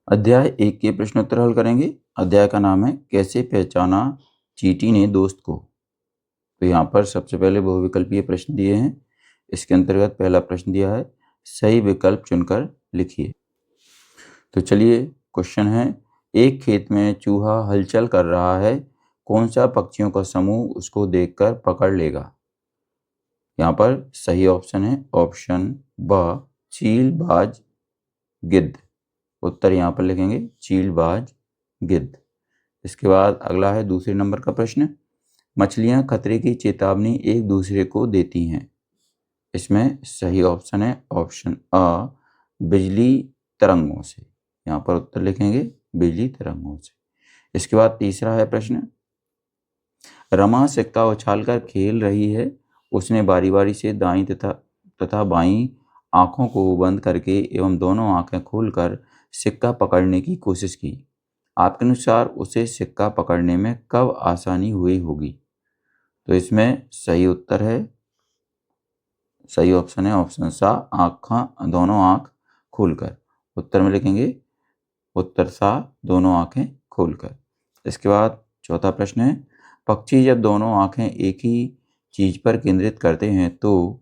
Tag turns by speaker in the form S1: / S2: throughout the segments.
S1: अध्याय 1 के प्रश्नोत्तर हल करेंगे। अध्याय का नाम है कैसे पहचाना चींटी ने दोस्त को। तो यहाँ पर सबसे पहले बहुविकल्पीय प्रश्न दिए हैं। इसके अंतर्गत पहला प्रश्न दिया है सही विकल्प चुनकर लिखिए। तो चलिए क्वेश्चन है, एक खेत में चूहा हलचल कर रहा है, कौन सा पक्षियों का समूह उसको देखकर पकड़ लेगा। यहाँ पर सही ऑप्शन है ऑप्शन ब चील बाज गिद्ध। उत्तर यहाँ पर लिखेंगे चीलबाज गिद्ध। इसके बाद अगला है दूसरे नंबर का प्रश्न, मछलियां खतरे की चेतावनी एक दूसरे को देती हैं। इसमें सही ऑप्शन है ऑप्शन अ बिजली तरंगों से। यहाँ पर उत्तर लिखेंगे बिजली तरंगों से। इसके बाद तीसरा है प्रश्न, रमा सिक्का उछालकर खेल रही है, उसने बारी बारी से दाईं तथा बाईं आंखों को बंद करके एवं दोनों आंखें खोलकर सिक्का पकड़ने की कोशिश की। आपके अनुसार उसे सिक्का पकड़ने में कब आसानी हुई होगी। तो इसमें सही उत्तर है, सही ऑप्शन है ऑप्शन सा दोनों आंख खोलकर। उत्तर में लिखेंगे उत्तर सा दोनों आंखें खोलकर। इसके बाद चौथा प्रश्न है, पक्षी जब दोनों आंखें एक ही चीज पर केंद्रित करते हैं तो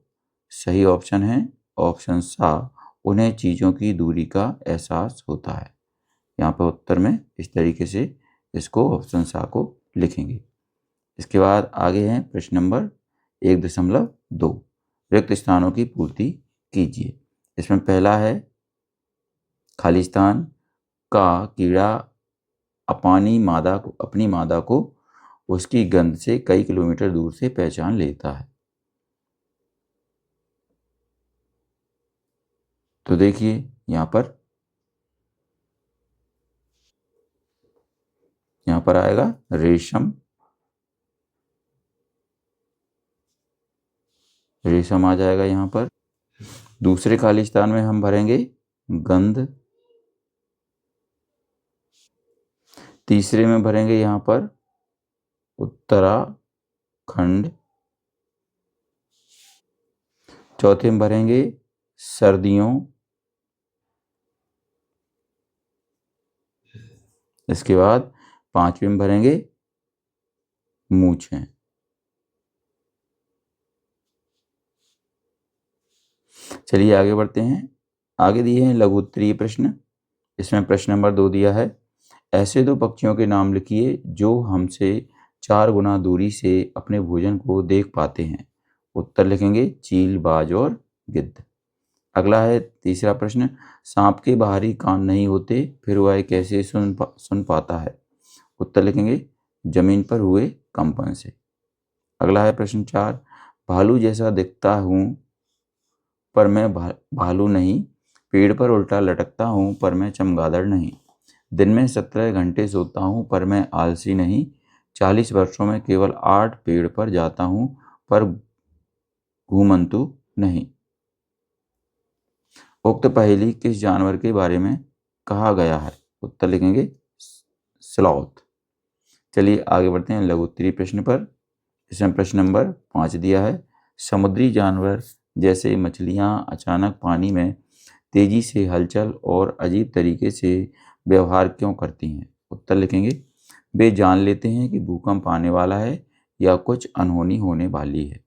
S1: सही ऑप्शन है ऑप्शन सा उन्हें चीज़ों की दूरी का एहसास होता है। यहाँ पर उत्तर में इस तरीके से इसको ऑप्शन सा को लिखेंगे। इसके बाद आगे हैं प्रश्न नंबर 1.2 रिक्त स्थानों की पूर्ति कीजिए। इसमें पहला है खालिस्तान का कीड़ा अपनी मादा को उसकी गंध से कई किलोमीटर दूर से पहचान लेता है। तो देखिए यहाँ पर आएगा रेशम आ जाएगा। यहाँ पर दूसरे खालिस्तान में हम भरेंगे गंध, तीसरे में भरेंगे यहाँ पर उत्तराखंड, चौथे में भरेंगे सर्दियों, इसके बाद पांचवें में भरेंगे मूछें। चलिए आगे बढ़ते हैं। आगे दिए हैं लघु उत्तरीय प्रश्न। इसमें प्रश्न नंबर 2 दिया है, ऐसे दो पक्षियों के नाम लिखिए जो हमसे 4 गुना दूरी से अपने भोजन को देख पाते हैं। उत्तर लिखेंगे चील बाज और गिद्ध। अगला है तीसरा प्रश्न, सांप के बाहरी कान नहीं होते फिर वह कैसे सुन पाता है। उत्तर लिखेंगे जमीन पर हुए कंपन से। अगला है प्रश्न 4, भालू जैसा दिखता हूँ पर मैं भालू नहीं, पेड़ पर उल्टा लटकता हूँ पर मैं चमगादड़ नहीं, दिन में 17 घंटे सोता हूँ पर मैं आलसी नहीं, 40 वर्षों में केवल 8 पेड़ पर जाता हूँ पर घूमंतु नहीं। उक्त पहेली किस जानवर के बारे में कहा गया है। उत्तर लिखेंगे स्लॉथ। चलिए आगे बढ़ते हैं लघु उत्तरीय प्रश्न पर। इसमें प्रश्न नंबर 5 दिया है, समुद्री जानवर जैसे मछलियां अचानक पानी में तेजी से हलचल और अजीब तरीके से व्यवहार क्यों करती हैं। उत्तर लिखेंगे वे जान लेते हैं कि भूकंप आने वाला है या कुछ अनहोनी होने वाली है।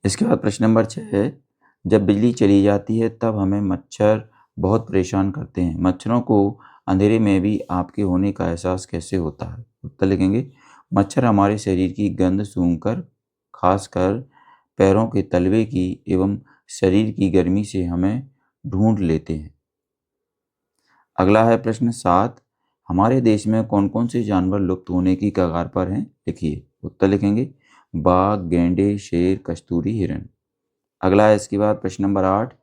S1: इसके बाद प्रश्न नंबर 6 है, जब बिजली चली जाती है तब हमें मच्छर बहुत परेशान करते हैं, मच्छरों को अंधेरे में भी आपके होने का एहसास कैसे होता है। उत्तर लिखेंगे मच्छर हमारे शरीर की गंध सूंघकर, खासकर पैरों के तलवे की एवं शरीर की गर्मी से हमें ढूंढ लेते हैं। अगला है प्रश्न 7, हमारे देश में कौन कौन से जानवर लुप्त होने की कगार पर हैं, लिखिए। उत्तर लिखेंगे बाघ, गेंडे, शेर, कस्तूरी, हिरण। अगला है इसके बाद प्रश्न नंबर 8,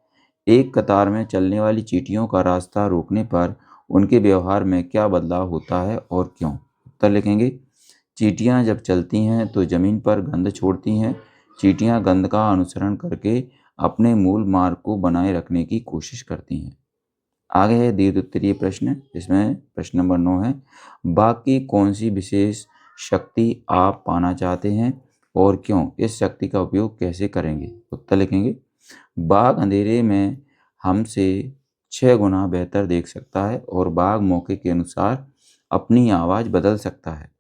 S1: एक कतार में चलने वाली चींटियों का रास्ता रोकने पर उनके व्यवहार में क्या बदलाव होता है और क्यों। उत्तर लिखेंगे चींटियां जब चलती हैं तो जमीन पर गंध छोड़ती हैं, चींटियां गंध का अनुसरण करके अपने मूल मार्ग को बनाए रखने की कोशिश करती हैं। आगे है दीर्घ उत्तरीय प्रश्न। इसमें प्रश्न नंबर 9 है, बाघ की कौन सी विशेष शक्ति आप पाना चाहते हैं और क्यों, इस शक्ति का उपयोग कैसे करेंगे। उत्तर लिखेंगे बाघ अंधेरे में हमसे 6 गुना बेहतर देख सकता है और बाघ मौके के अनुसार अपनी आवाज़ बदल सकता है।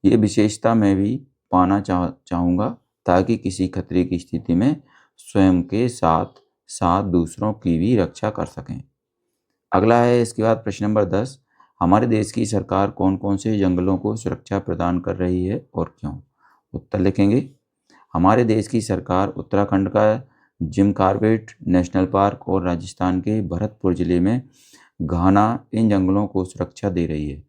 S1: ये विशेषता मैं भी पाना चाहूँगा ताकि किसी खतरे की स्थिति में स्वयं के साथ साथ दूसरों की भी रक्षा कर सकें। अगला है इसके बाद प्रश्न नंबर 10, हमारे देश की सरकार कौन कौन से जंगलों को सुरक्षा प्रदान कर रही है और क्यों? उत्तर लिखेंगे। हमारे देश की सरकार उत्तराखंड का जिम कॉर्बेट नेशनल पार्क और राजस्थान के भरतपुर जिले में घाना इन जंगलों को सुरक्षा दे रही है।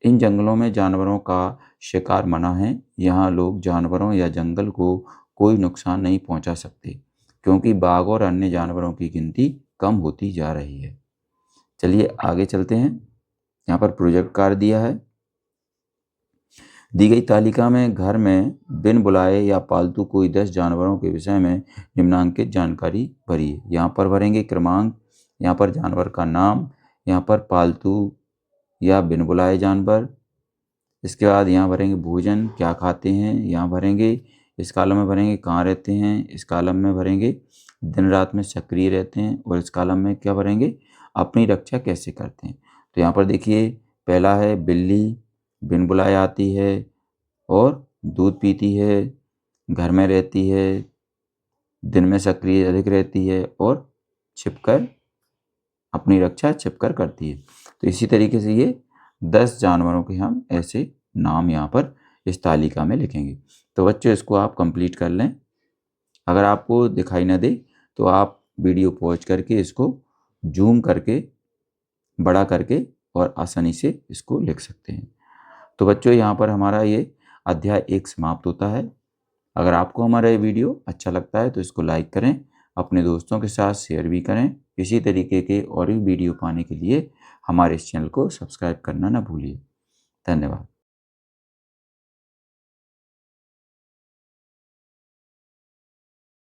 S1: इन जंगलों में जानवरों का शिकार मना है। यहाँ लोग जानवरों या जंगल को कोई नुकसान नहीं पहुँचा सकते क्योंकि बाघ और अन्य जानवरों की गिनती कम होती जा रही है। चलिए आगे चलते हैं। यहाँ पर प्रोजेक्ट कार्य दिया है। दी गई तालिका में घर में बिन बुलाए या पालतू कोई 10 जानवरों के विषय में निम्नांकित जानकारी भरिए। यहाँ पर भरेंगे क्रमांक, यहाँ पर जानवर का नाम, यहाँ पर पालतू या बिन बुलाए जानवर। इसके बाद यहाँ भरेंगे भोजन, क्या खाते हैं, यहाँ भरेंगे। इस कॉलम में भरेंगे कहाँ रहते हैं, इस कॉलम में भरेंगे दिन रात में सक्रिय रहते हैं, और इस कॉलम में क्या भरेंगे अपनी रक्षा कैसे करते हैं। तो यहाँ पर देखिए पहला है बिल्ली बिन बुलाए आती है और दूध पीती है, घर में रहती है, दिन में सक्रिय अधिक रहती है और छिपकर अपनी रक्षा छिपकर करती है। तो इसी तरीके से ये 10 जानवरों के हम ऐसे नाम यहाँ पर इस तालिका में लिखेंगे। तो बच्चों इसको आप कंप्लीट कर लें। अगर आपको दिखाई न दे तो आप वीडियो पॉज करके इसको जूम करके बड़ा करके और आसानी से इसको लिख सकते हैं। तो बच्चों यहाँ पर हमारा ये अध्याय 1 समाप्त होता है। अगर आपको हमारा ये वीडियो अच्छा लगता है तो इसको लाइक करें, अपने दोस्तों के साथ शेयर भी करें। इसी तरीके के और भी वीडियो पाने के लिए हमारे इस चैनल को सब्सक्राइब करना ना भूलिए। धन्यवाद।